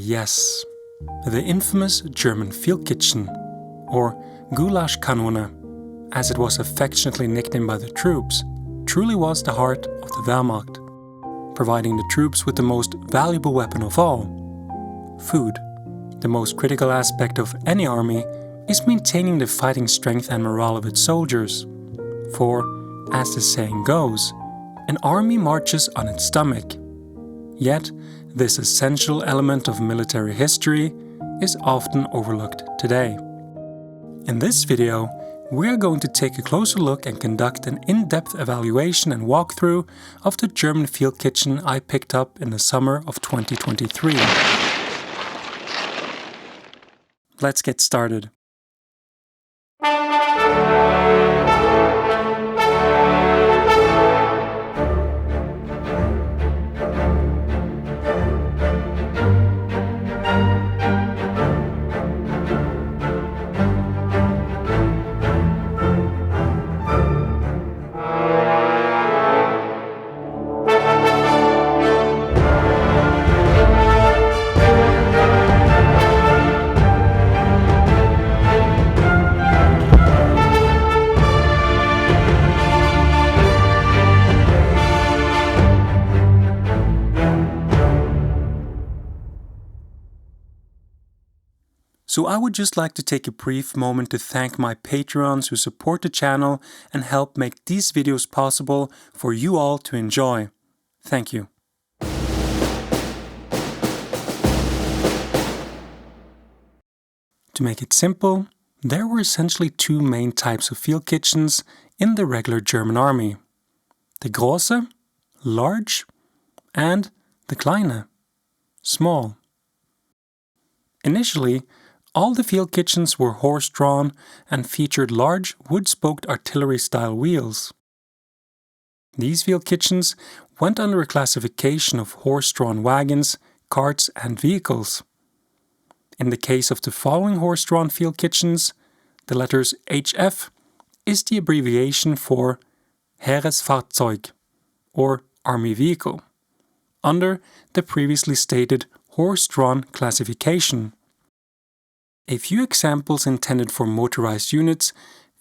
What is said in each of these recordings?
yes, the infamous German field kitchen, or Gulaschkanone, as it was affectionately nicknamed by the troops, truly was the heart of the Wehrmacht, providing the troops with the most valuable weapon of all: food. The most critical aspect of any army is maintaining the fighting strength and morale of its soldiers. For, as the saying goes, an army marches on its stomach. Yet, this essential element of military history is often overlooked today. In this video, we are going to take a closer look and conduct an in-depth evaluation and walkthrough of the German field kitchen I picked up in the summer of 2023. Let's get started. So I would just like to take a brief moment to thank my Patreons who support the channel and help make these videos possible for you all to enjoy. Thank you. To make it simple, there were essentially two main types of field kitchens in the regular German army: the große, large, and the kleine, small. Initially, all the field kitchens were horse-drawn and featured large wood-spoked artillery-style wheels. These field kitchens went under a classification of horse-drawn wagons, carts and vehicles. In the case of the following horse-drawn field kitchens, the letters HF is the abbreviation for Heeresfahrzeug, or army vehicle, under the previously stated horse-drawn classification. A few examples intended for motorized units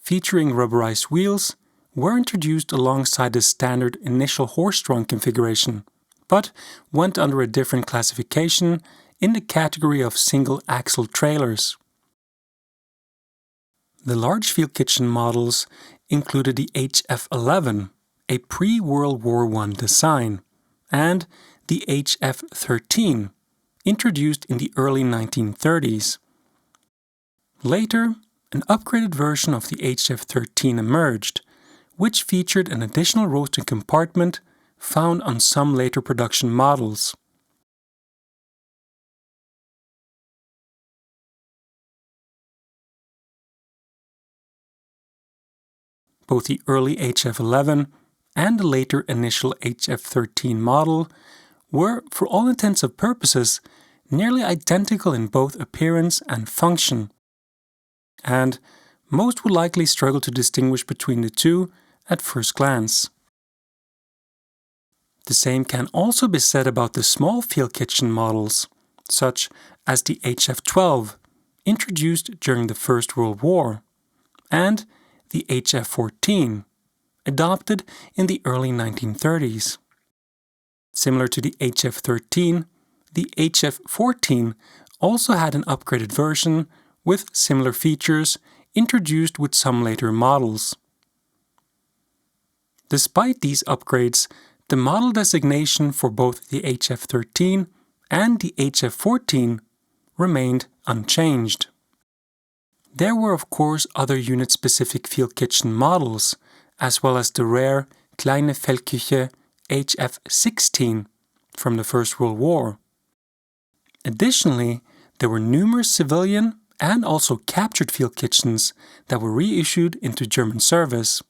featuring rubberized wheels were introduced alongside the standard initial horse-drawn configuration, but went under a different classification in the category of single-axle trailers. The large field kitchen models included the Hf.14, a pre-World War I design, and the Hf.13, introduced in the early 1930s. Later, an upgraded version of the Hf.13 emerged, which featured an additional roasting compartment found on some later production models. Both the early Hf.11 and the later initial Hf.13 model were, for all intents and purposes, nearly identical in both appearance and function, and most would likely struggle to distinguish between the two at first glance. The same can also be said about the small field kitchen models, such as the Hf.12, introduced during the First World War, and the Hf.14, adopted in the early 1930s. Similar to the Hf.13, the Hf.14 also had an upgraded version with similar features introduced with some later models. Despite these upgrades, the model designation for both the Hf.13 and the Hf.14 remained unchanged. There were of course other unit-specific field kitchen models, as well as the rare Kleine Feldküche Hf.16 from the First World War. Additionally, there were numerous civilian and also captured field kitchens that were reissued into German service.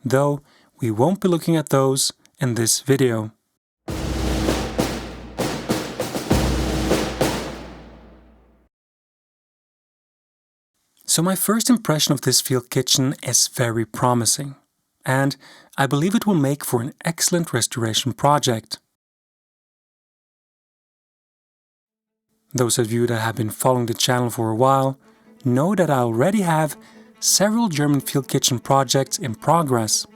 Though we won't be looking at those in this video. So my first impression of this field kitchen is very promising, and I believe it will make for an excellent restoration project. Those of you that have been following the channel for a while know that I already have several German field kitchen projects in progress.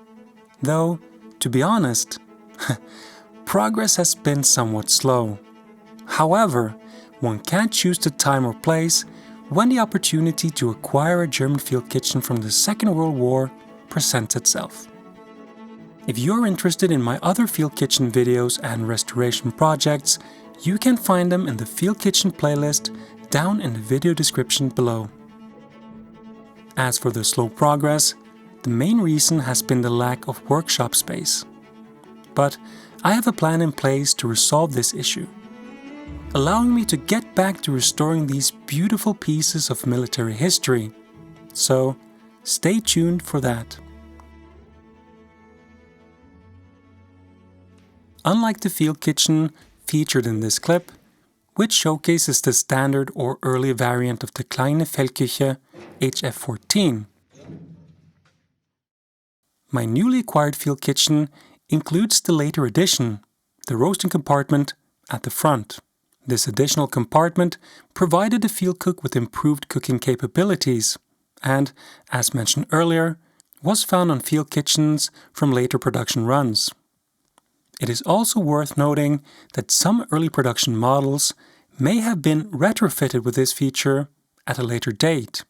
Though, to be honest, progress has been somewhat slow. However, one can't choose the time or place when the opportunity to acquire a German field kitchen from the Second World War presents itself. If you're interested in my other field kitchen videos and restoration projects, you can find them in the field kitchen playlist down in the video description below. As for the slow progress, the main reason has been the lack of workshop space. But I have a plan in place to resolve this issue, allowing me to get back to restoring these beautiful pieces of military history. So, stay tuned for that. Unlike the field kitchen featured in this clip, which showcases the standard or early variant of the kleine Feldküche Hf.14, my newly acquired field kitchen includes the later addition, the roasting compartment at the front. This additional compartment provided the field cook with improved cooking capabilities and, as mentioned earlier, was found on field kitchens from later production runs. It is also worth noting that some early production models may have been retrofitted with this feature at a later date.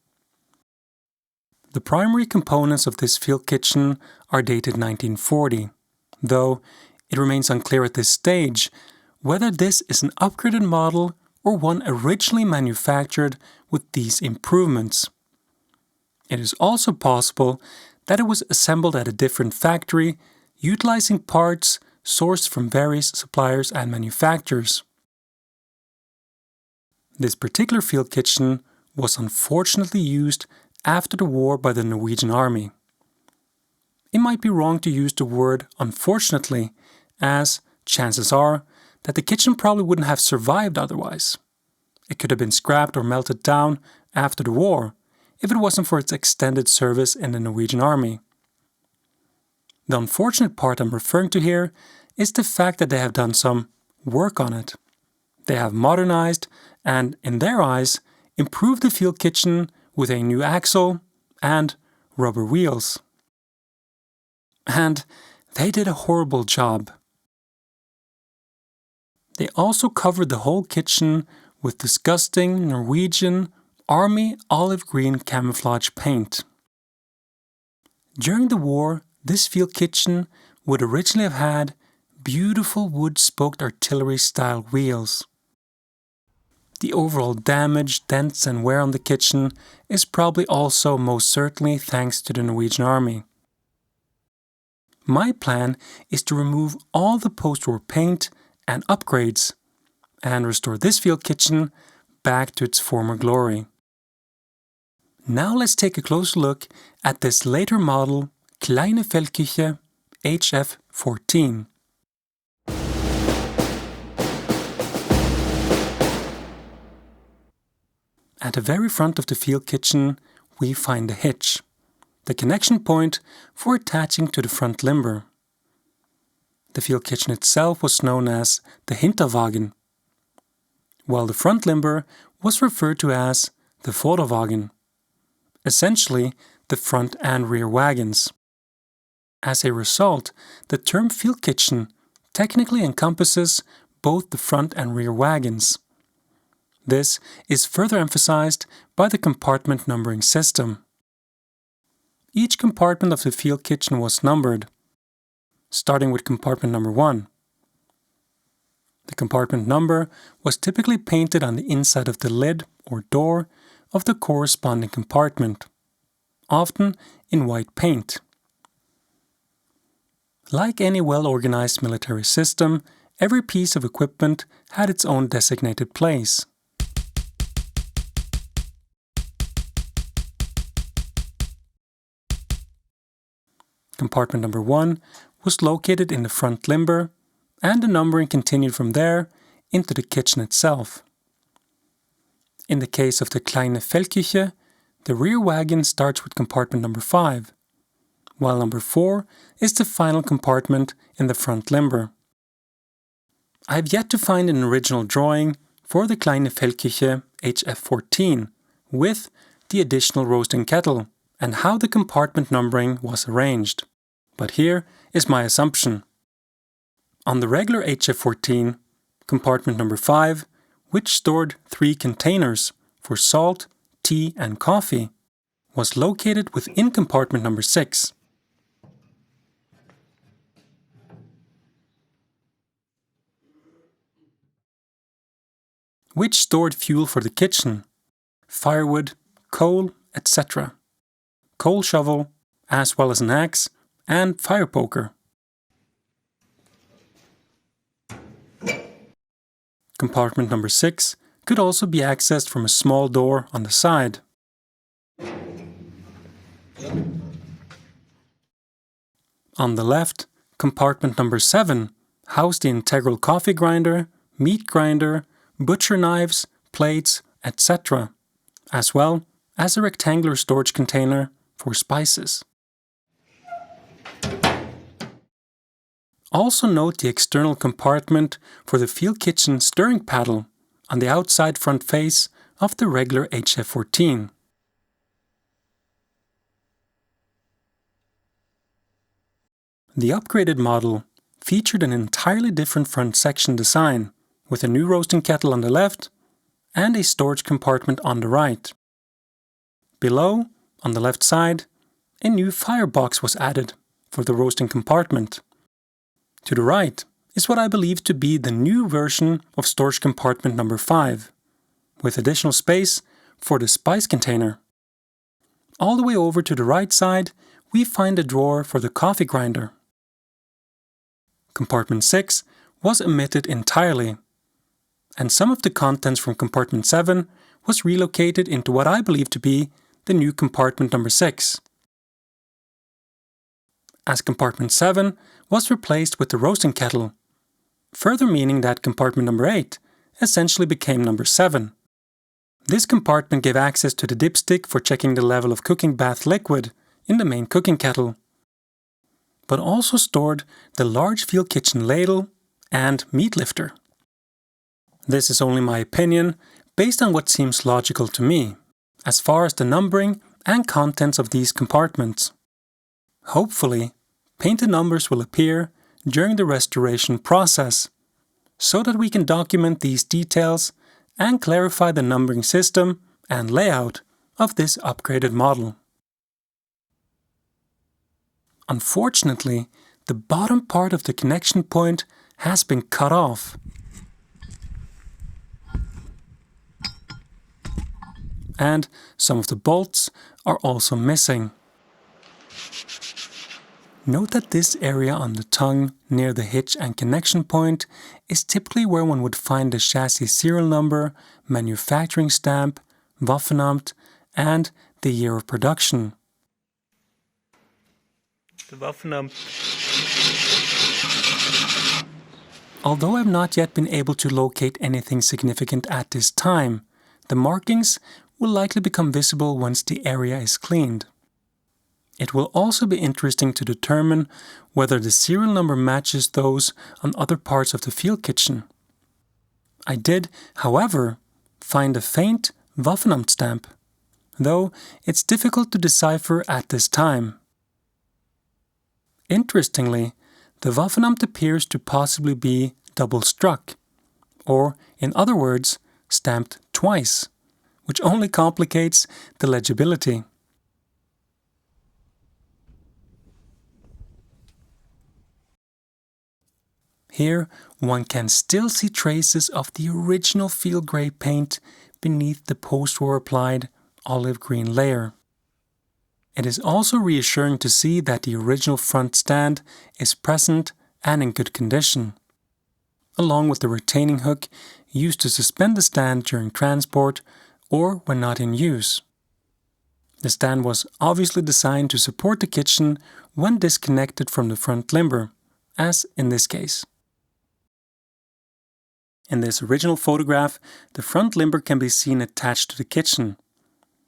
The primary components of this field kitchen are dated 1940, though it remains unclear at this stage whether this is an upgraded model or one originally manufactured with these improvements. It is also possible that it was assembled at a different factory, utilizing parts sourced from various suppliers and manufacturers. This particular field kitchen was unfortunately used after the war by the Norwegian army. It might be wrong to use the word unfortunately, as chances are that the kitchen probably wouldn't have survived otherwise. It could have been scrapped or melted down after the war if it wasn't for its extended service in the Norwegian army. The unfortunate part I'm referring to here is the fact that they have done some work on it. They have modernized and, in their eyes, improved the field kitchen with a new axle and rubber wheels. And they did a horrible job. They also covered the whole kitchen with disgusting Norwegian army olive green camouflage paint. During the war, this field kitchen would originally have had beautiful wood-spoked artillery-style wheels. The overall damage, dents and wear on the kitchen is probably also most certainly thanks to the Norwegian army. My plan is to remove all the post-war paint and upgrades and restore this field kitchen back to its former glory. Now let's take a closer look at this later model Kleine Feldküche Hf.14. At the very front of the field kitchen, we find the hitch, the connection point for attaching to the front limber. The field kitchen itself was known as the Hinterwagen, while the front limber was referred to as the Vorderwagen, essentially the front and rear wagons. As a result, the term field kitchen technically encompasses both the front and rear wagons. This is further emphasized by the compartment numbering system. Each compartment of the field kitchen was numbered, starting with compartment number 1. The compartment number was typically painted on the inside of the lid or door of the corresponding compartment, often in white paint. Like any well-organized military system, every piece of equipment had its own designated place. Compartment number 1 was located in the front limber, and the numbering continued from there into the kitchen itself. In the case of the Kleine Feldküche, the rear wagon starts with compartment number 5, while number 4 is the final compartment in the front limber. I have yet to find an original drawing for the kleine Feldküche Hf.14 with the additional roasting kettle and how the compartment numbering was arranged. But here is my assumption. On the regular Hf.14, compartment number 5, which stored 3 containers for salt, tea and coffee, was located within compartment number 6. Which stored fuel for the kitchen, firewood, coal, etc. Coal shovel, as well as an axe and fire poker. Compartment number 6 could also be accessed from a small door on the side. On the left, compartment number 7 housed the integral coffee grinder, meat grinder, butcher knives, plates, etc., as well as a rectangular storage container for spices. Also note the external compartment for the field kitchen stirring paddle on the outside front face of the regular Hf.14. The upgraded model featured an entirely different front section design, with a new roasting kettle on the left and a storage compartment on the right. Below, on the left side, a new firebox was added for the roasting compartment. To the right is what I believe to be the new version of storage compartment number 5, with additional space for the spice container. All the way over to the right side, we find a drawer for the coffee grinder. Compartment 6 was omitted entirely, and some of the contents from compartment 7 was relocated into what I believe to be the new compartment number 6. As compartment 7 was replaced with the roasting kettle, further meaning that compartment number 8 essentially became number 7. This compartment gave access to the dipstick for checking the level of cooking bath liquid in the main cooking kettle, but also stored the large field kitchen ladle and meat lifter. This is only my opinion, based on what seems logical to me, as far as the numbering and contents of these compartments. Hopefully, painted numbers will appear during the restoration process, so that we can document these details and clarify the numbering system and layout of this upgraded model. Unfortunately, the bottom part of the connection point has been cut off. And some of the bolts are also missing. Note that this area on the tongue near the hitch and connection point is typically where one would find the chassis serial number, manufacturing stamp, Waffenamt, and the year of production. The Waffenamt. Although I've not yet been able to locate anything significant at this time, the markings will likely become visible once the area is cleaned. It will also be interesting to determine whether the serial number matches those on other parts of the field kitchen. I did, however, find a faint Waffenamt stamp, though it's difficult to decipher at this time. Interestingly, the Waffenamt appears to possibly be double struck, or in other words, stamped twice, which only complicates the legibility. Here, one can still see traces of the original field grey paint beneath the post-war applied olive green layer. It is also reassuring to see that the original front stand is present and in good condition, along with the retaining hook used to suspend the stand during transport or when not in use. The stand was obviously designed to support the kitchen when disconnected from the front limber, as in this case. In this original photograph, the front limber can be seen attached to the kitchen.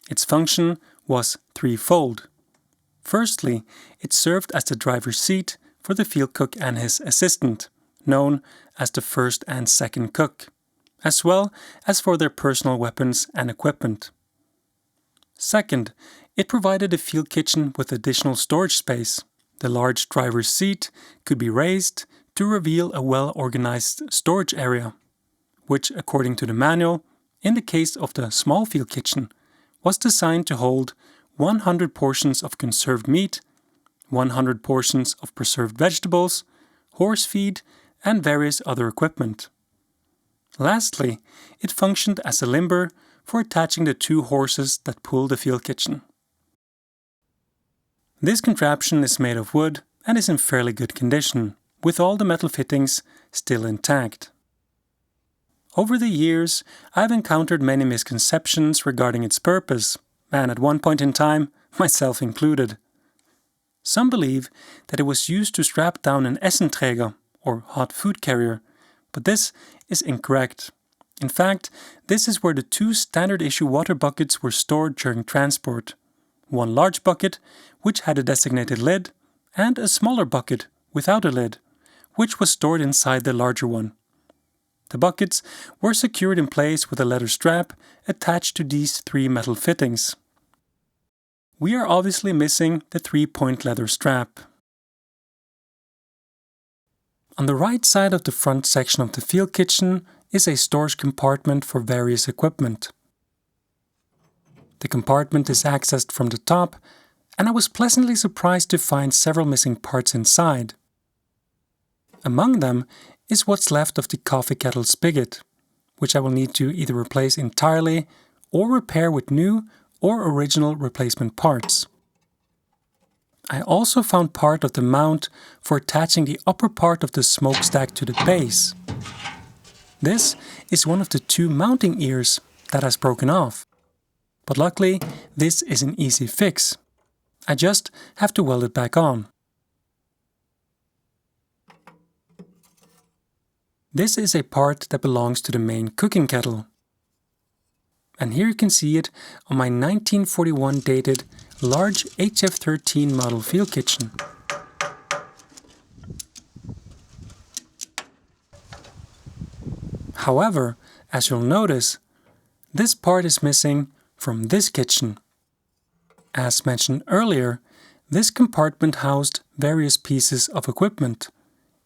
Its function was threefold. Firstly, it served as the driver's seat for the field cook and his assistant, known as the first and second cook. as well as for their personal weapons and equipment. Second, it provided a field kitchen with additional storage space. The large driver's seat could be raised to reveal a well-organized storage area, which, according to the manual, in the case of the small field kitchen, was designed to hold 100 portions of conserved meat, 100 portions of preserved vegetables, horse feed, and various other equipment. Lastly, it functioned as a limber for attaching the 2 horses that pull the field kitchen. This contraption is made of wood and is in fairly good condition, with all the metal fittings still intact. Over the years, I've encountered many misconceptions regarding its purpose, and at one point in time, myself included. Some believe that it was used to strap down an Essenträger, or hot food carrier, but this is incorrect. In fact, this is where the 2 standard-issue water buckets were stored during transport. One large bucket, which had a designated lid, and a smaller bucket without a lid, which was stored inside the larger one. The buckets were secured in place with a leather strap attached to these 3 metal fittings. We are obviously missing the 3-point leather strap. On the right side of the front section of the field kitchen is a storage compartment for various equipment. The compartment is accessed from the top, and I was pleasantly surprised to find several missing parts inside. Among them is what's left of the coffee kettle spigot, which I will need to either replace entirely or repair with new or original replacement parts. I also found part of the mount for attaching the upper part of the smokestack to the base. This is one of the 2 mounting ears that has broken off. But luckily, this is an easy fix. I just have to weld it back on. This is a part that belongs to the main cooking kettle. And here you can see it on my 1941 dated large Hf.14 model field kitchen. However, as you'll notice, this part is missing from this kitchen. As mentioned earlier, this compartment housed various pieces of equipment,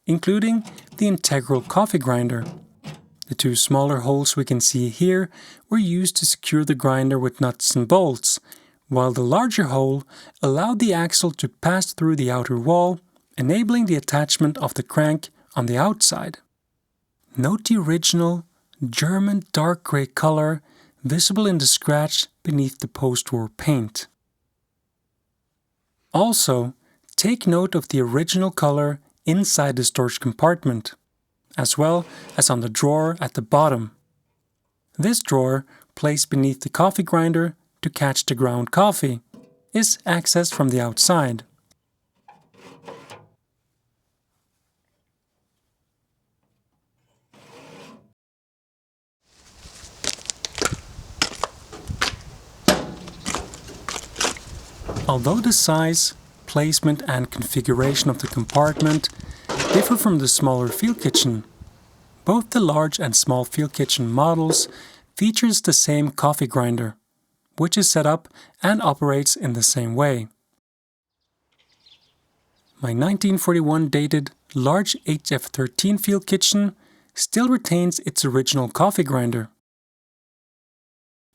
including the integral coffee grinder. The 2 smaller holes we can see here were used to secure the grinder with nuts and bolts, while the larger hole allowed the axle to pass through the outer wall, enabling the attachment of the crank on the outside. Note the original German dark grey color visible in the scratch beneath the post-war paint. Also, take note of the original color inside the storage compartment, as well as on the drawer at the bottom. This drawer, placed beneath the coffee grinder to catch the ground coffee, is accessed from the outside. Although the size, placement and configuration of the compartment differ from the smaller field kitchen, both the large and small field kitchen models features the same coffee grinder, which is set up and operates in the same way. My 1941 dated large Hf.13 field kitchen still retains its original coffee grinder.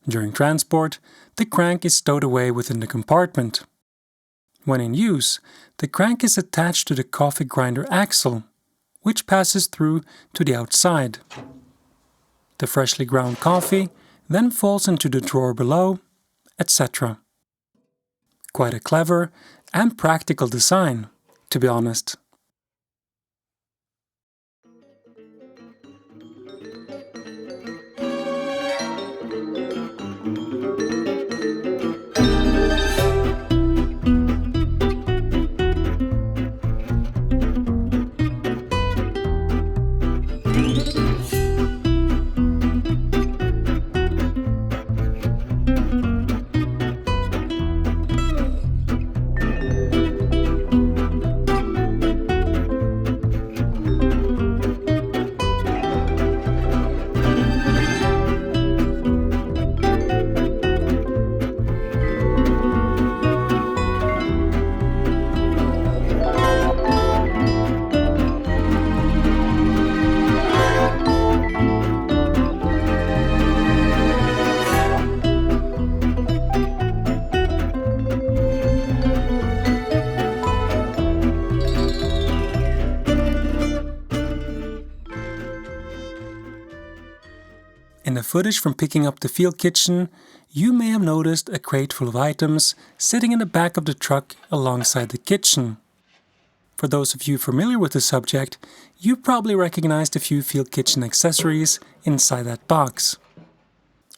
During transport, the crank is stowed away within the compartment. When in use, the crank is attached to the coffee grinder axle, which passes through to the outside. The freshly ground coffee then falls into the drawer below, etc. Quite a clever and practical design, to be honest. footage from picking up the field kitchen, you may have noticed a crate full of items sitting in the back of the truck alongside the kitchen. For those of you familiar with the subject, you probably recognized a few field kitchen accessories inside that box.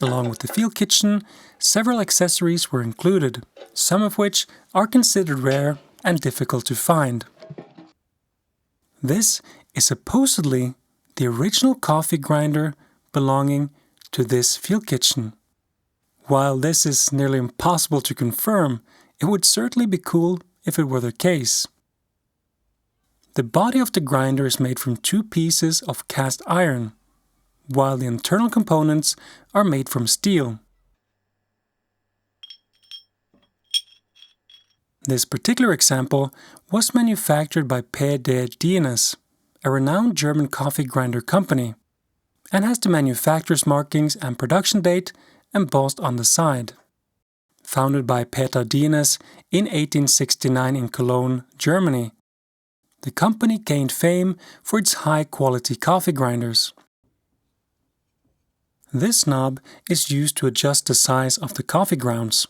Along with the field kitchen, several accessories were included, some of which are considered rare and difficult to find. This is supposedly the original coffee grinder belonging to this field kitchen. While this is nearly impossible to confirm, it would certainly be cool if it were the case. The body of the grinder is made from 2 pieces of cast iron, while the internal components are made from steel. This particular example was manufactured by WW2, a renowned German coffee grinder company, and has the manufacturer's markings and production date embossed on the side. Founded by WW2 in 1869 in Cologne, Germany, the company gained fame for its high-quality coffee grinders. This knob is used to adjust the size of the coffee grounds.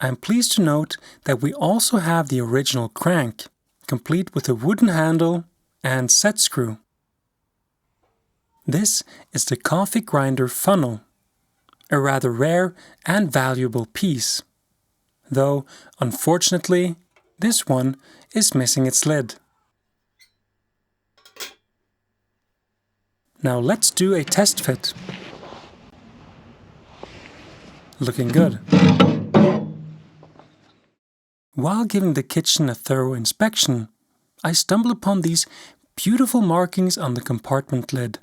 I am pleased to note that we also have the original crank, complete with a wooden handle and set screw. This is the coffee grinder funnel, a rather rare and valuable piece, though unfortunately this one is missing its lid. Now let's do a test fit. Looking good. While giving the kitchen a thorough inspection, I stumbled upon these beautiful markings on the compartment lid.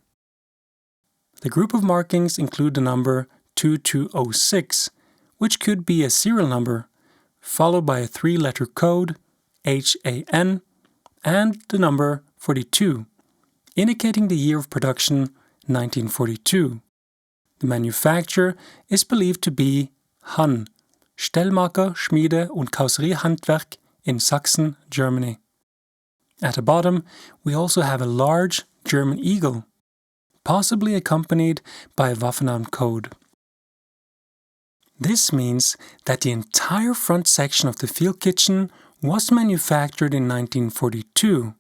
The group of markings include the number 2206, which could be a serial number, followed by a 3-letter code, HAN, and the number 42, indicating the year of production, 1942. The manufacturer is believed to be Hann, Stellmacher, Schmiede und Kausseriehandwerk in Sachsen, Germany. At the bottom, we also have a large German eagle, possibly accompanied by a Waffenamt code. This means that the entire front section of the field kitchen was manufactured in 1942,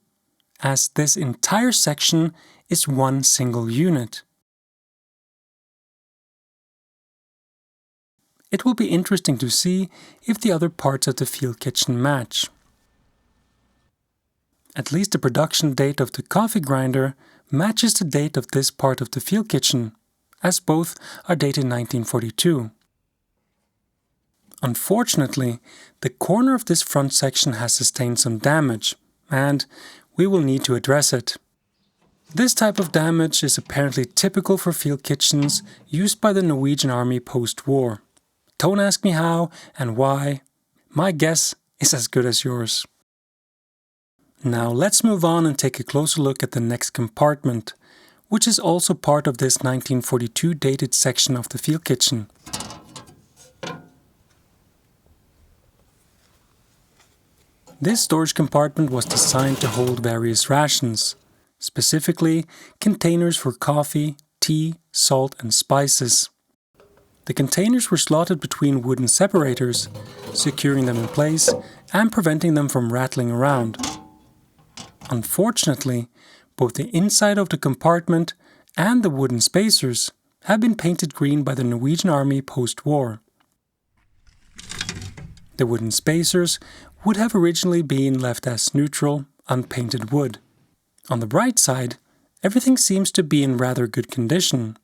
as this entire section is one single unit. It will be interesting to see if the other parts of the field kitchen match. At least the production date of the coffee grinder matches the date of this part of the field kitchen, as both are dated 1942. Unfortunately, the corner of this front section has sustained some damage, and we will need to address it. This type of damage is apparently typical for field kitchens used by the Norwegian Army post-war. Don't ask me how and why. My guess is as good as yours. Now let's move on and take a closer look at the next compartment, which is also part of this 1942 dated section of the field kitchen. This storage compartment was designed to hold various rations, specifically containers for coffee, tea, salt and spices. The containers were slotted between wooden separators, securing them in place and preventing them from rattling around. Unfortunately, both the inside of the compartment and the wooden spacers have been painted green by the Norwegian Army post-war. The wooden spacers would have originally been left as neutral, unpainted wood. On the bright side, everything seems to be in rather good condition.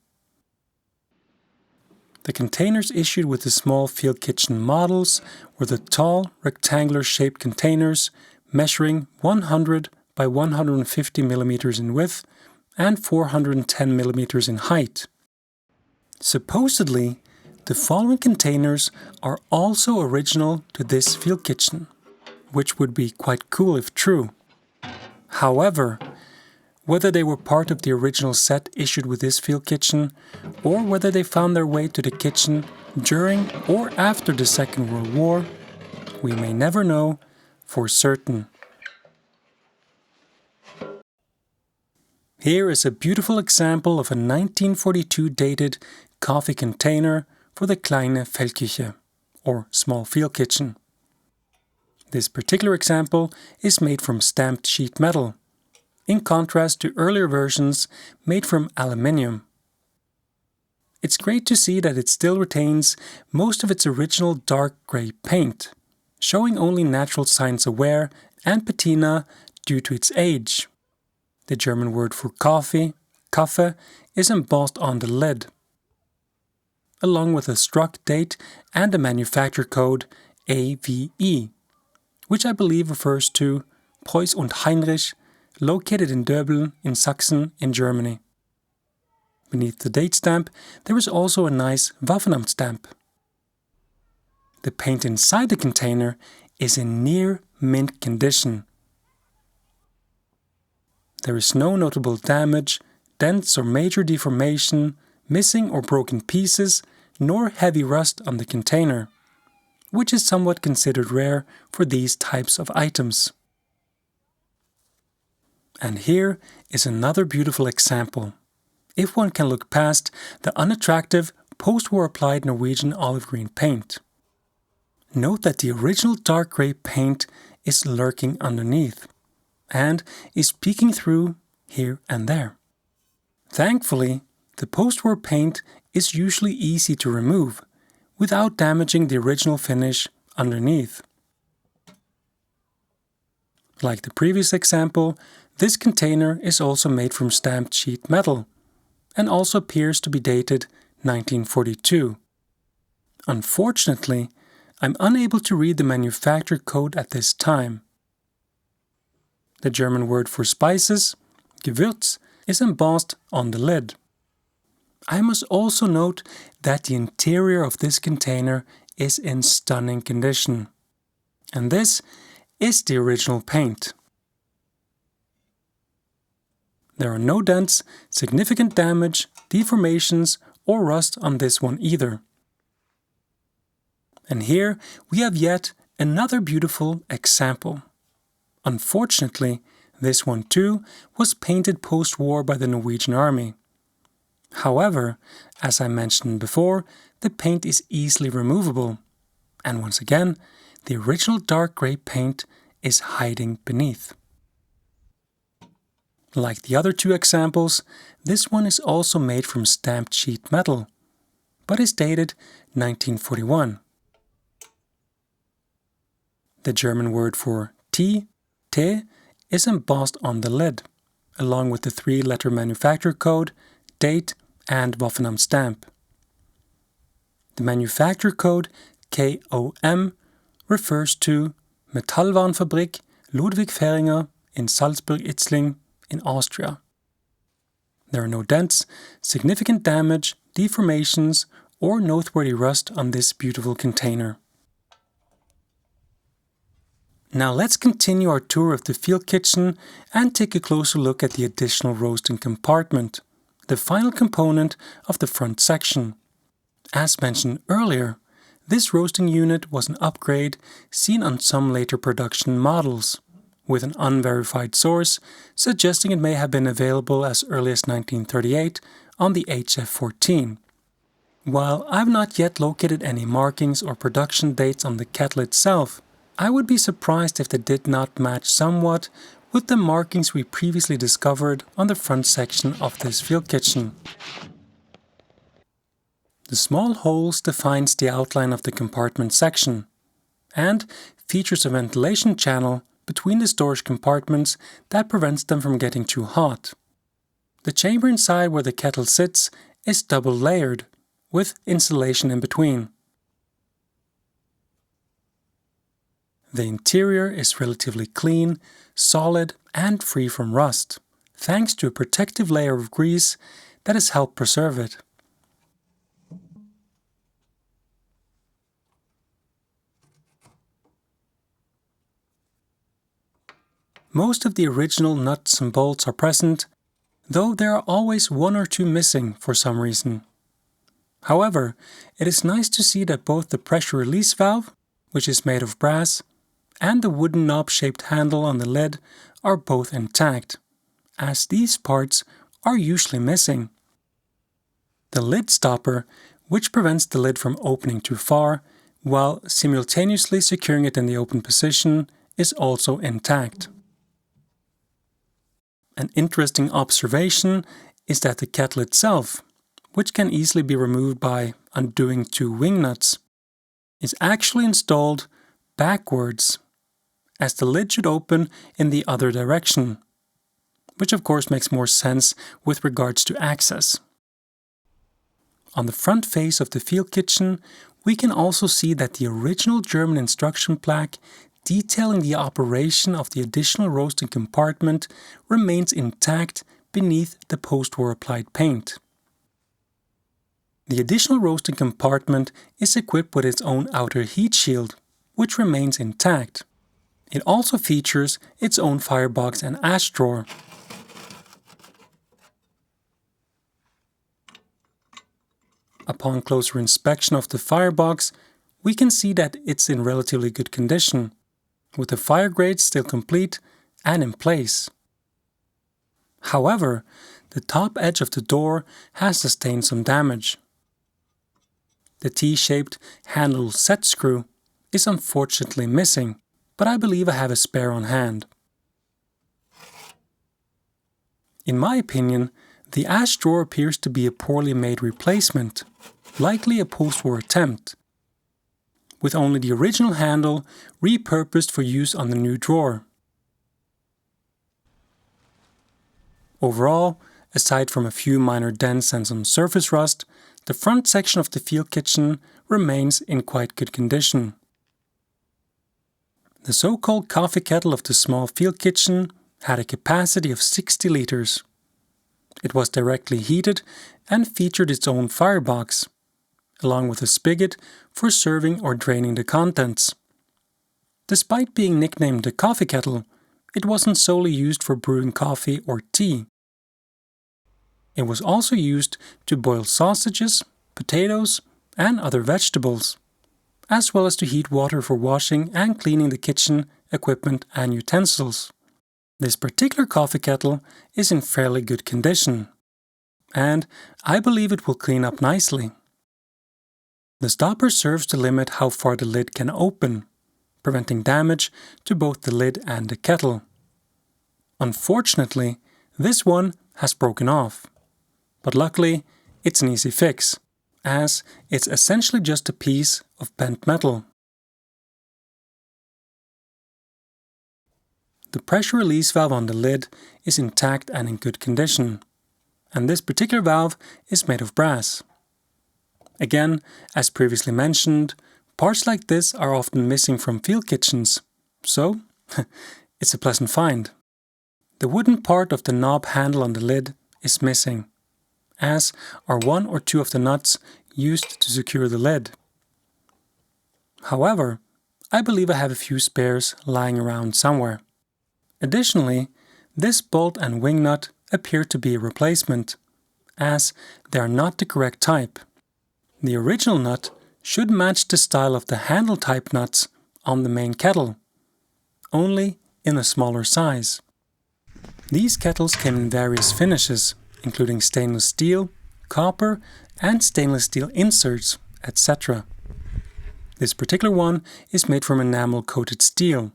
The containers issued with the small field kitchen models were the tall, rectangular-shaped containers measuring 100 by 150 millimeters in width and 410 millimeters in height. Supposedly, the following containers are also original to this field kitchen, which would be quite cool if true. However, whether they were part of the original set issued with this field kitchen, or whether they found their way to the kitchen during or after the Second World War, we may never know for certain. Here is a beautiful example of a 1942 dated coffee container for the kleine Feldküche, or small field kitchen. This particular example is made from stamped sheet metal, in contrast to earlier versions made from aluminium. It's great to see that it still retains most of its original dark grey paint, showing only natural signs of wear and patina due to its age. The German word for coffee, Kaffee, is embossed on the lid, along with a struck date and a manufacturer code AVE, which I believe refers to Preuß und Heinrich, located in Döbeln in Sachsen in Germany. Beneath the date stamp, there is also a nice Waffenamt stamp. The paint inside the container is in near mint condition. There is no notable damage, dents or major deformation, missing or broken pieces, nor heavy rust on the container, which is somewhat considered rare for these types of items. And here is another beautiful example, if one can look past the unattractive post-war applied Norwegian olive green paint. Note that the original dark grey paint is lurking underneath and is peeking through here and there. Thankfully, the post-war paint is usually easy to remove without damaging the original finish underneath. Like the previous example, this container is also made from stamped sheet metal and also appears to be dated 1942. Unfortunately, I'm unable to read the manufacturer code at this time. The German word for spices, Gewürz, is embossed on the lid. I must also note that the interior of this container is in stunning condition. And this is the original paint. There are no dents, significant damage, deformations, or rust on this one either. And here we have yet another beautiful example. Unfortunately, this one too was painted post-war by the Norwegian army. However, as I mentioned before, the paint is easily removable. And once again, the original dark grey paint is hiding beneath. Like the other two examples, this one is also made from stamped sheet metal, but is dated 1941. The German word for T, is embossed on the lid, along with the 3-letter manufacturer code, date, and Waffenamt stamp. The manufacturer code KOM refers to Metallwarenfabrik Ludwig Fähringer in Salzburg-Itzling in Austria. There are no dents, significant damage, deformations, or noteworthy rust on this beautiful container. Now let's continue our tour of the field kitchen and take a closer look at the additional roasting compartment, the final component of the front section. As mentioned earlier, this roasting unit was an upgrade seen on some later production models, with an unverified source suggesting it may have been available as early as 1938 on the Hf.14. While I've not yet located any markings or production dates on the kettle itself, I would be surprised if they did not match somewhat with the markings we previously discovered on the front section of this field kitchen. The small holes defines the outline of the compartment section and features a ventilation channel between the storage compartments that prevents them from getting too hot. The chamber inside where the kettle sits is double layered, with insulation in between. The interior is relatively clean, solid, and free from rust, thanks to a protective layer of grease that has helped preserve it. Most of the original nuts and bolts are present, though there are always 1 or 2 missing for some reason. However, it is nice to see that both the pressure release valve, which is made of brass, and the wooden knob-shaped handle on the lid are both intact, as these parts are usually missing. The lid stopper, which prevents the lid from opening too far, while simultaneously securing it in the open position, is also intact. An interesting observation is that the kettle itself, which can easily be removed by undoing 2 wing nuts, is actually installed backwards, as the lid should open in the other direction, which of course makes more sense with regards to access. On the front face of the field kitchen, we can also see that the original German instruction plaque detailing the operation of the additional roasting compartment remains intact beneath the post-war applied paint. The additional roasting compartment is equipped with its own outer heat shield, which remains intact. It also features its own firebox and ash drawer. Upon closer inspection of the firebox, we can see that it's in relatively good condition, with the fire grate still complete and in place. However, the top edge of the door has sustained some damage. The T-shaped handle set screw is unfortunately missing, but I believe I have a spare on hand. In my opinion, the ash drawer appears to be a poorly made replacement, likely a post-war attempt, with only the original handle repurposed for use on the new drawer. Overall, aside from a few minor dents and some surface rust, the front section of the field kitchen remains in quite good condition. The so-called coffee kettle of the small field kitchen had a capacity of 60 liters. It was directly heated and featured its own firebox, along with a spigot for serving or draining the contents. Despite being nicknamed the coffee kettle, it wasn't solely used for brewing coffee or tea. It was also used to boil sausages, potatoes, and other vegetables, as well as to heat water for washing and cleaning the kitchen equipment and utensils. This particular coffee kettle is in fairly good condition, and I believe it will clean up nicely. The stopper serves to limit how far the lid can open, preventing damage to both the lid and the kettle. Unfortunately, this one has broken off, but luckily it's an easy fix, as it's essentially just a piece of bent metal. The pressure release valve on the lid is intact and in good condition, and this particular valve is made of brass. Again, as previously mentioned, parts like this are often missing from field kitchens, so it's a pleasant find. The wooden part of the knob handle on the lid is missing, as are 1 or 2 of the nuts used to secure the lid. However, I believe I have a few spares lying around somewhere. Additionally, this bolt and wing nut appear to be a replacement, as they are not the correct type. The original nut should match the style of the handle type nuts on the main kettle, only in a smaller size. These kettles came in various finishes, including stainless steel, copper, and stainless steel inserts, etc. This particular one is made from enamel-coated steel,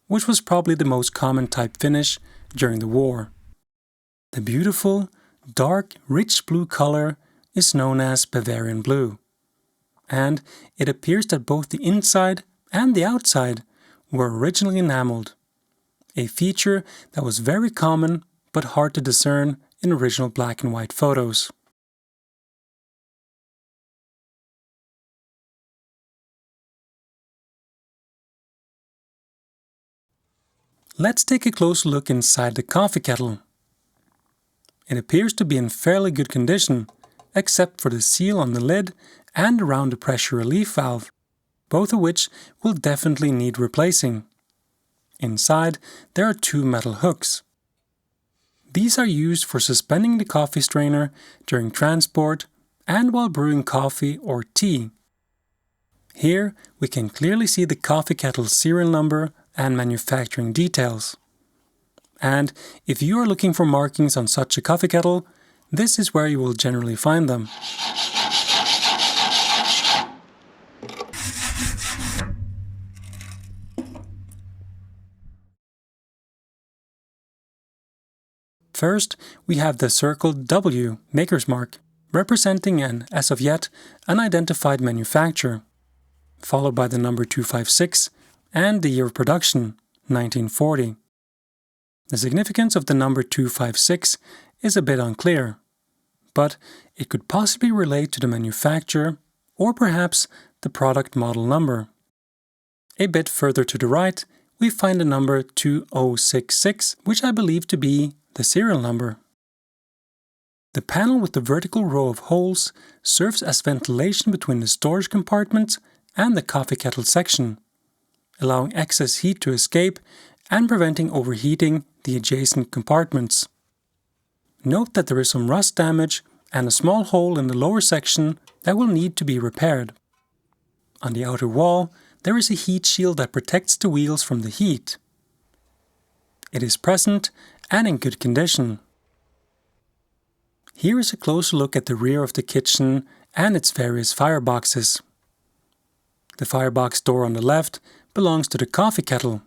which was probably the most common type finish during the war. The beautiful, dark, rich blue color is known as Bavarian blue, and it appears that both the inside and the outside were originally enameled, a feature that was very common but hard to discern in original black and white photos. Let's take a close look inside the coffee kettle. It appears to be in fairly good condition, except for the seal on the lid and around the pressure relief valve, both of which will definitely need replacing. Inside, there are 2 metal hooks. These are used for suspending the coffee strainer during transport and while brewing coffee or tea. Here we can clearly see the coffee kettle's serial number and manufacturing details. and if you are looking for markings on such a coffee kettle, this is where you will generally find them. First, we have the circled W, maker's mark, representing an, as of yet, unidentified manufacturer, followed by the number 256 and the year of production, 1940. The significance of the number 256 is a bit unclear, but it could possibly relate to the manufacturer or perhaps the product model number. A bit further to the right, we find the number 2066, which I believe to be the serial number. The panel with the vertical row of holes serves as ventilation between the storage compartment and the coffee kettle section, allowing excess heat to escape and preventing overheating the adjacent compartments. Note that there is some rust damage and a small hole in the lower section that will need to be repaired. On the outer wall, there is a heat shield that protects the wheels from the heat. It is present and in good condition. Here is a closer look at the rear of the kitchen and its various fireboxes. The firebox door on the left belongs to the coffee kettle.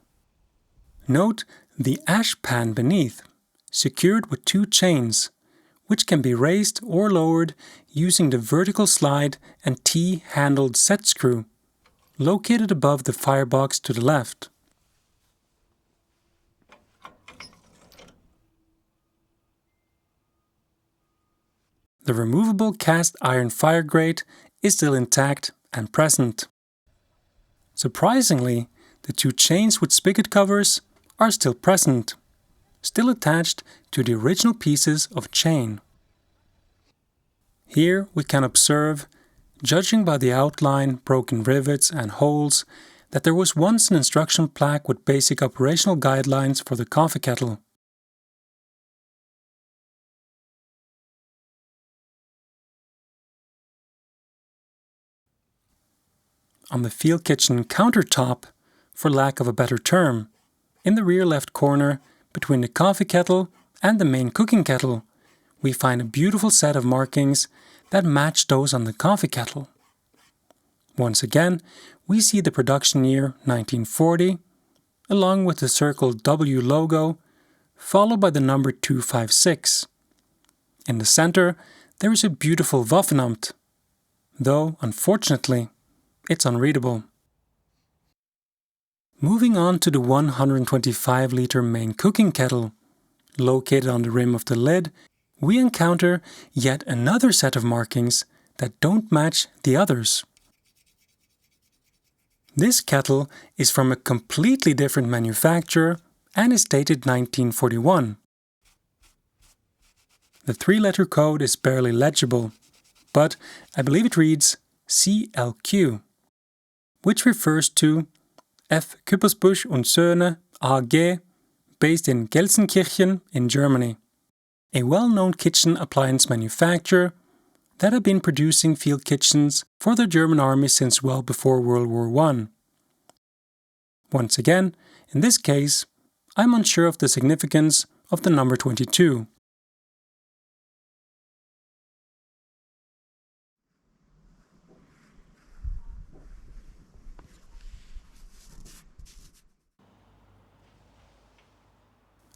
Note the ash pan beneath, secured with 2 chains, which can be raised or lowered using the vertical slide and T-handled set screw, located above the firebox to the left. The removable cast iron fire grate is still intact and present. Surprisingly, the 2 chains with spigot covers are still present, still attached to the original pieces of chain. Here we can observe, judging by the outline, broken rivets and holes, that there was once an instruction plaque with basic operational guidelines for the coffee kettle. On the field kitchen countertop, for lack of a better term, in the rear left corner, between the coffee kettle and the main cooking kettle, we find a beautiful set of markings that match those on the coffee kettle. Once again, we see the production year 1940, along with the circled W logo, followed by the number 256. In the center, there is a beautiful Waffenamt, though, unfortunately, it's unreadable. Moving on to the 125-liter main cooking kettle, located on the rim of the lid, we encounter yet another set of markings that don't match the others. This kettle is from a completely different manufacturer and is dated 1941. The 3-letter code is barely legible, but I believe it reads CLQ, which refers to F. Küppersbusch und Söhne AG, based in Gelsenkirchen in Germany, a well-known kitchen appliance manufacturer that had been producing field kitchens for the German army since well before World War I. Once again, in this case, I'm unsure of the significance of the number 22.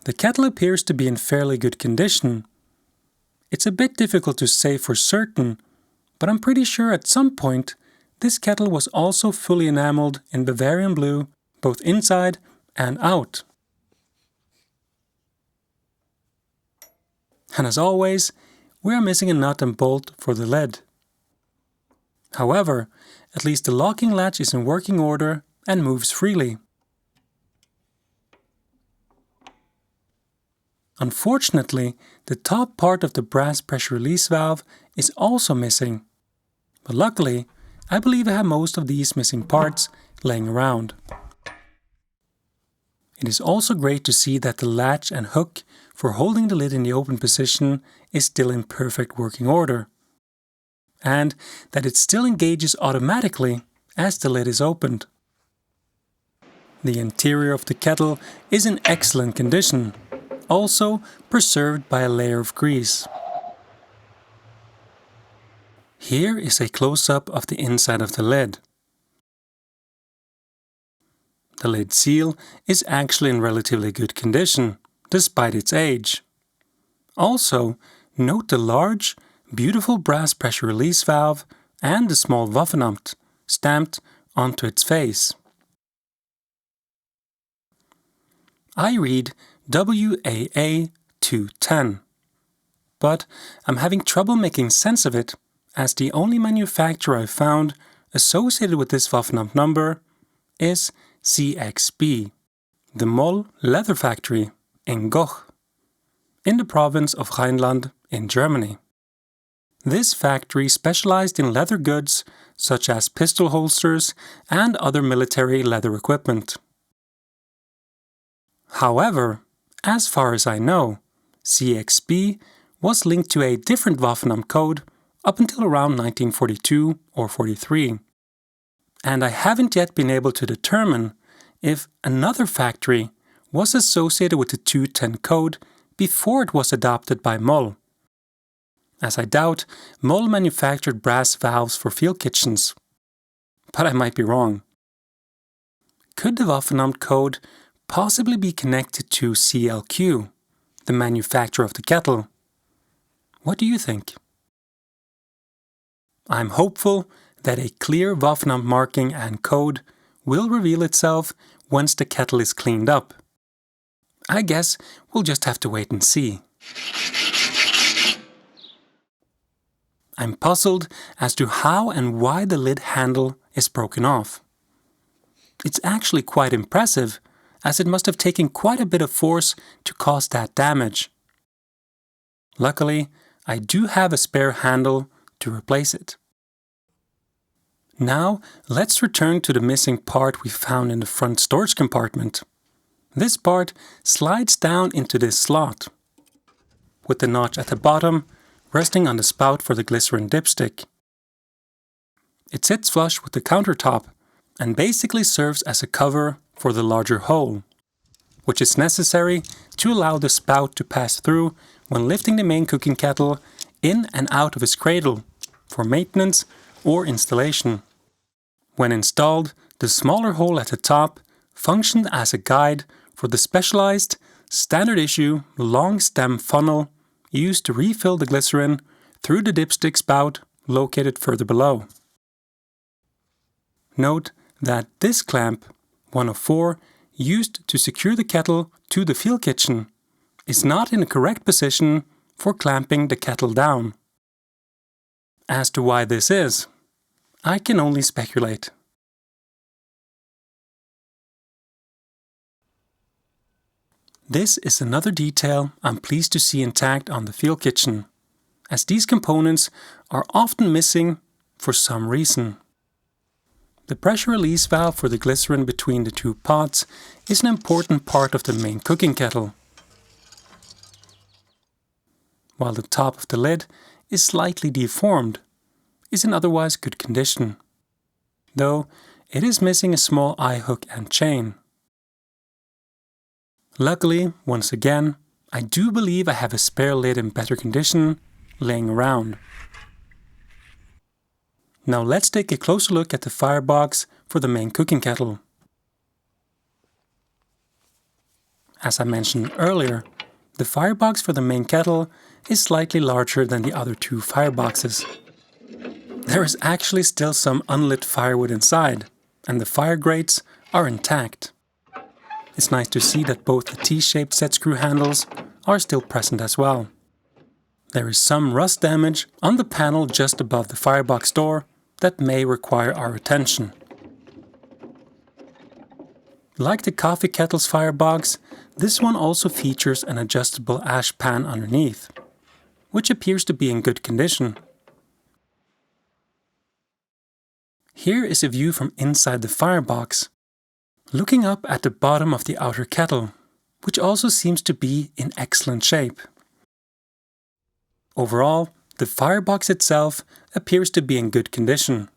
The kettle appears to be in fairly good condition. It's a bit difficult to say for certain, but I'm pretty sure at some point this kettle was also fully enameled in Bavarian blue, both inside and out. And as always, we are missing a nut and bolt for the lid. However, at least the locking latch is in working order and moves freely. Unfortunately, the top part of the brass pressure release valve is also missing. But luckily, I believe I have most of these missing parts laying around. It is also great to see that the latch and hook for holding the lid in the open position is still in perfect working order, and that it still engages automatically as the lid is opened. The interior of the kettle is in excellent condition, also preserved by a layer of grease. Here is a close-up of the inside of the lid. The lid seal is actually in relatively good condition, despite its age. Also, note the large, beautiful brass pressure release valve and the small Waffenamt stamped onto its face. I read WAA210, but I'm having trouble making sense of it, as the only manufacturer I've found associated with this Waffenamt number is CXB, the Moll leather factory in Goch, in the province of Rhineland in Germany. This factory specialized in leather goods such as pistol holsters and other military leather equipment. However, as far as I know, CXB was linked to a different Waffenamt code up until around 1942 or 43. And I haven't yet been able to determine if another factory was associated with the 210 code before it was adopted by Moll, as I doubt Moll manufactured brass valves for field kitchens. But I might be wrong. Could the Waffenamt code possibly be connected to CLQ, the manufacturer of the kettle? What do you think? I'm hopeful that a clear Waffenamt marking and code will reveal itself once the kettle is cleaned up. I guess we'll just have to wait and see. I'm puzzled as to how and why the lid handle is broken off. It's actually quite impressive, as it must have taken quite a bit of force to cause that damage. Luckily, I do have a spare handle to replace it. Now, let's return to the missing part we found in the front storage compartment. This part slides down into this slot, with the notch at the bottom resting on the spout for the glycerin dipstick. It sits flush with the countertop and basically serves as a cover for the larger hole, which is necessary to allow the spout to pass through when lifting the main cooking kettle in and out of its cradle for maintenance or installation. When installed, the smaller hole at the top functioned as a guide for the specialized, standard issue, long stem funnel used to refill the glycerin through the dipstick spout located further below. Note that this clamp, one of 4, used to secure the kettle to the field kitchen, is not in the correct position for clamping the kettle down. As to why this is, I can only speculate. This is another detail I'm pleased to see intact on the field kitchen, as these components are often missing for some reason. The pressure release valve for the glycerin between the 2 pots is an important part of the main cooking kettle, while the top of the lid is slightly deformed, is in otherwise good condition, though it is missing a small eye hook and chain. Luckily, once again, I do believe I have a spare lid in better condition laying around. Now let's take a closer look at the firebox for the main cooking kettle. As I mentioned earlier, the firebox for the main kettle is slightly larger than the other 2 fireboxes. There is actually still some unlit firewood inside, and the fire grates are intact. It's nice to see that both the T-shaped set screw handles are still present as well. There is some rust damage on the panel just above the firebox door that may require our attention. Like the coffee kettle's firebox, this one also features an adjustable ash pan underneath, which appears to be in good condition. Here is a view from inside the firebox, looking up at the bottom of the outer kettle, which also seems to be in excellent shape. Overall, the firebox itself appears to be in good condition.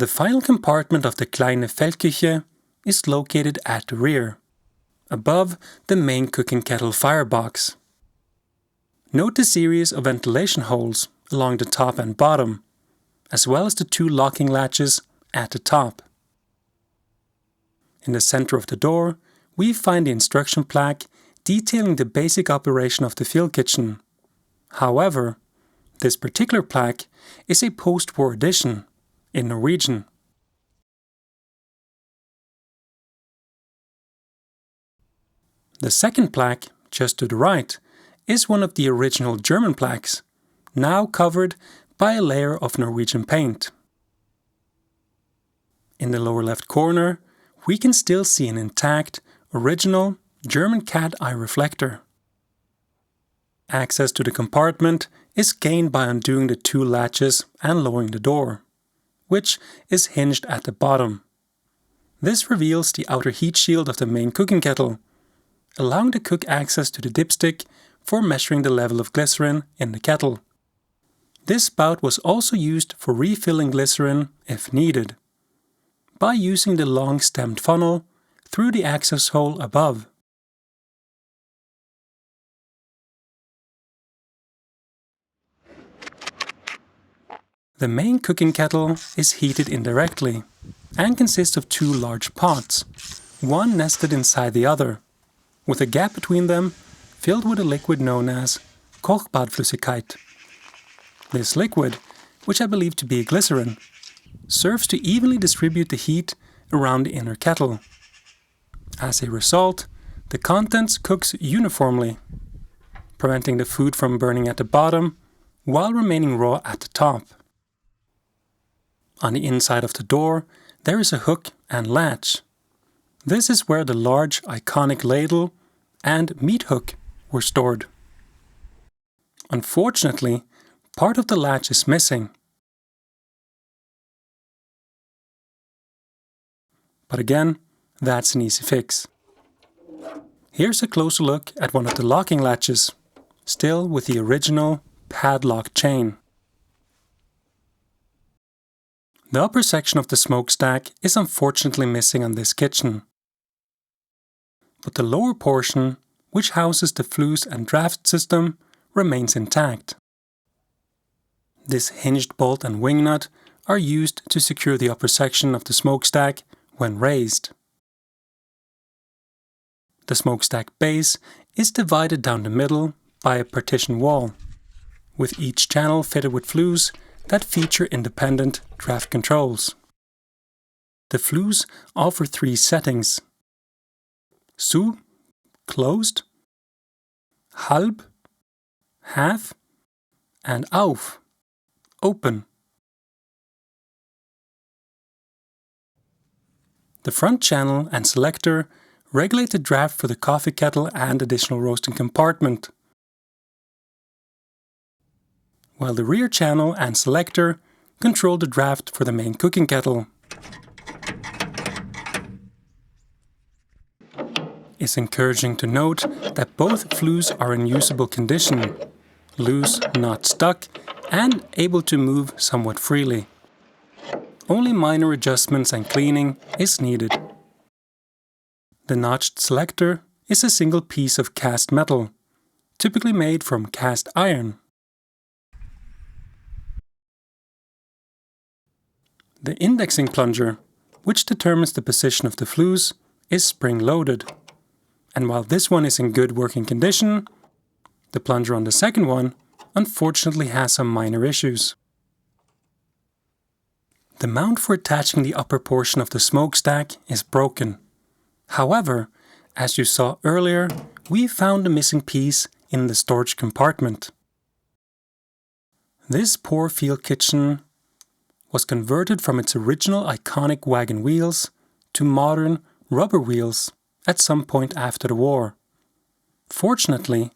The final compartment of the kleine Feldküche is located at the rear, above the main cooking kettle firebox. Note the series of ventilation holes along the top and bottom, as well as the 2 locking latches at the top. In the center of the door, we find the instruction plaque detailing the basic operation of the field kitchen. However, this particular plaque is a post-war edition in Norwegian. The second plaque, just to the right, is one of the original German plaques, now covered by a layer of Norwegian paint. In the lower left corner, we can still see an intact, original German cat eye reflector. Access to the compartment is gained by undoing the 2 latches and lowering the door, which is hinged at the bottom. This reveals the outer heat shield of the main cooking kettle, allowing the cook access to the dipstick for measuring the level of glycerin in the kettle. This spout was also used for refilling glycerin if needed, by using the long stemmed funnel through the access hole above. The main cooking kettle is heated indirectly and consists of 2 large pots, one nested inside the other, with a gap between them filled with a liquid known as Kochbadflüssigkeit. This liquid, which I believe to be glycerin, serves to evenly distribute the heat around the inner kettle. As a result, the contents cooks uniformly, preventing the food from burning at the bottom while remaining raw at the top. On the inside of the door, there is a hook and latch. This is where the large iconic ladle and meat hook were stored. Unfortunately, part of the latch is missing. But again, that's an easy fix. Here's a closer look at one of the locking latches, still with the original padlock chain. The upper section of the smokestack is unfortunately missing on this kitchen, but the lower portion, which houses the flues and draft system, remains intact. This hinged bolt and wing nut are used to secure the upper section of the smokestack when raised. The smokestack base is divided down the middle by a partition wall, with each channel fitted with flues that feature independent draft controls. The flues offer 3 settings: zu, closed, halb, half, and auf, open. The front channel and selector regulate the draft for the coffee kettle and additional roasting compartment, while the rear channel and selector control the draft for the main cooking kettle. It's encouraging to note that both flues are in usable condition, loose, not stuck, and able to move somewhat freely. Only minor adjustments and cleaning is needed. The notched selector is a single piece of cast metal, typically made from cast iron. The indexing plunger, which determines the position of the flues, is spring-loaded. And while this one is in good working condition, the plunger on the second one unfortunately has some minor issues. The mount for attaching the upper portion of the smokestack is broken. However, as you saw earlier, we found a missing piece in the storage compartment. This poor field kitchen was converted from its original iconic wagon wheels to modern rubber wheels at some point after the war. Fortunately,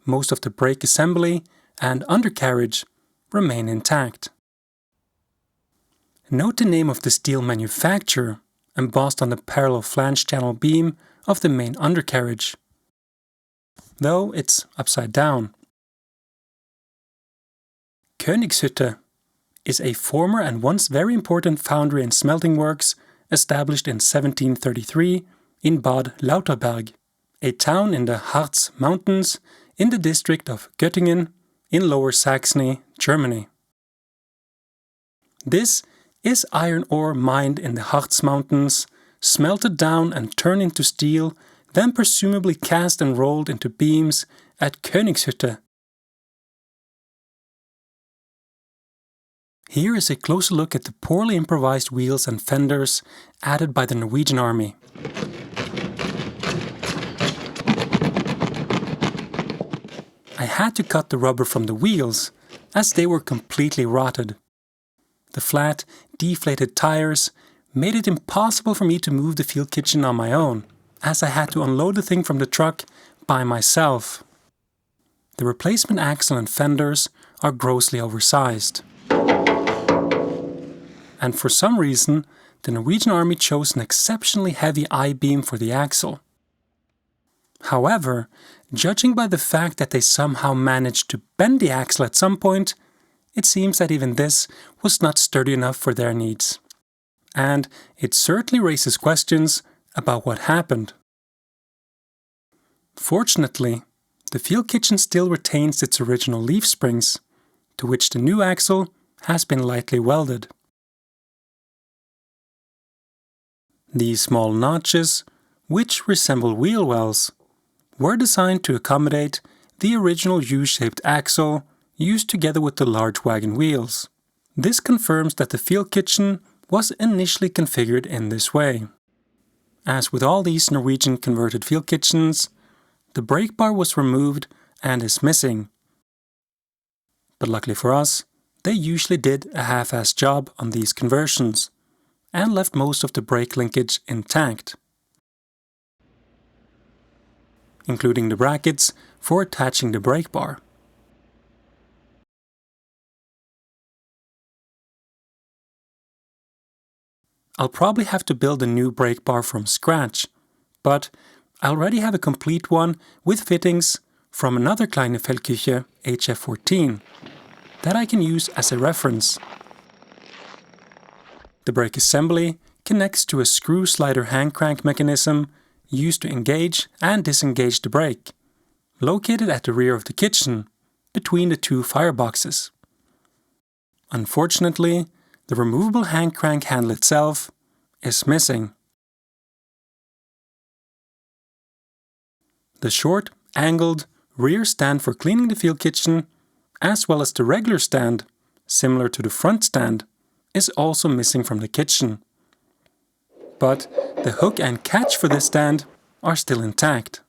most of the brake assembly and undercarriage remain intact. Note the name of the steel manufacturer embossed on the parallel flange channel beam of the main undercarriage, though it's upside down. Königshütte is a former and once very important foundry and smelting works established in 1733 in Bad Lauterberg, a town in the Harz Mountains in the district of Göttingen in Lower Saxony, Germany. This is iron ore mined in the Harz Mountains, smelted down and turned into steel, then presumably cast and rolled into beams at Königshütte. Here is a closer look at the poorly improvised wheels and fenders added by the Norwegian army. I had to cut the rubber from the wheels, as they were completely rotted. The flat, deflated tires made it impossible for me to move the field kitchen on my own, as I had to unload the thing from the truck by myself. The replacement axle and fenders are grossly oversized. And for some reason, the Norwegian army chose an exceptionally heavy I-beam for the axle. However, judging by the fact that they somehow managed to bend the axle at some point, it seems that even this was not sturdy enough for their needs. And it certainly raises questions about what happened. Fortunately, the field kitchen still retains its original leaf springs, to which the new axle has been lightly welded. These small notches, which resemble wheel wells, were designed to accommodate the original U-shaped axle used together with the large wagon wheels. This confirms that the field kitchen was initially configured in this way. As with all these Norwegian converted field kitchens, the brake bar was removed and is missing. But luckily for us, they usually did a half-assed job on these conversions and left most of the brake linkage intact, including the brackets for attaching the brake bar. I'll probably have to build a new brake bar from scratch, but I already have a complete one with fittings from another Kleine Feldküche Hf.14 that I can use as a reference. The brake assembly connects to a screw slider hand crank mechanism used to engage and disengage the brake, located at the rear of the kitchen, between the two fireboxes. Unfortunately, the removable hand crank handle itself is missing. The short, angled rear stand for cleaning the field kitchen, as well as the regular stand, similar to the front stand, is also missing from the kitchen. But the hook and catch for this stand are still intact.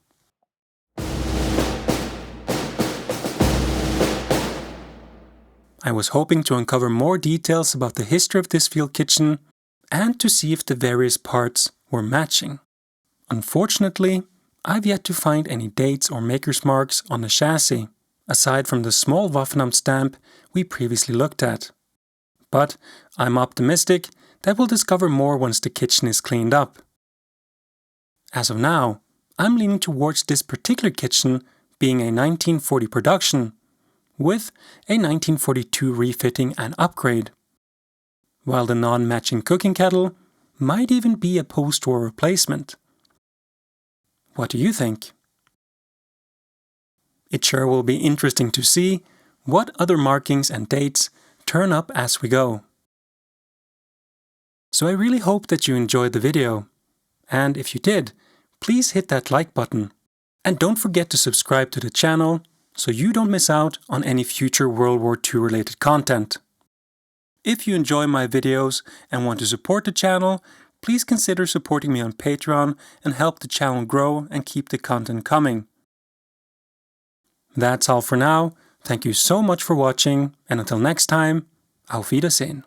I was hoping to uncover more details about the history of this field kitchen and to see if the various parts were matching. Unfortunately, I've yet to find any dates or maker's marks on the chassis, aside from the small Waffenamt stamp we previously looked at. But I'm optimistic that we'll discover more once the kitchen is cleaned up. As of now, I'm leaning towards this particular kitchen being a 1940 production, with a 1942 refitting and upgrade, while the non-matching cooking kettle might even be a post-war replacement. What do you think? It sure will be interesting to see what other markings and dates turn up as we go. So I really hope that you enjoyed the video, and if you did, please hit that like button, and don't forget to subscribe to the channel so you don't miss out on any future World War II related content. If you enjoy my videos and want to support the channel, please consider supporting me on Patreon and help the channel grow and keep the content coming. That's all for now. Thank you so much for watching, and until next time, auf Wiedersehen.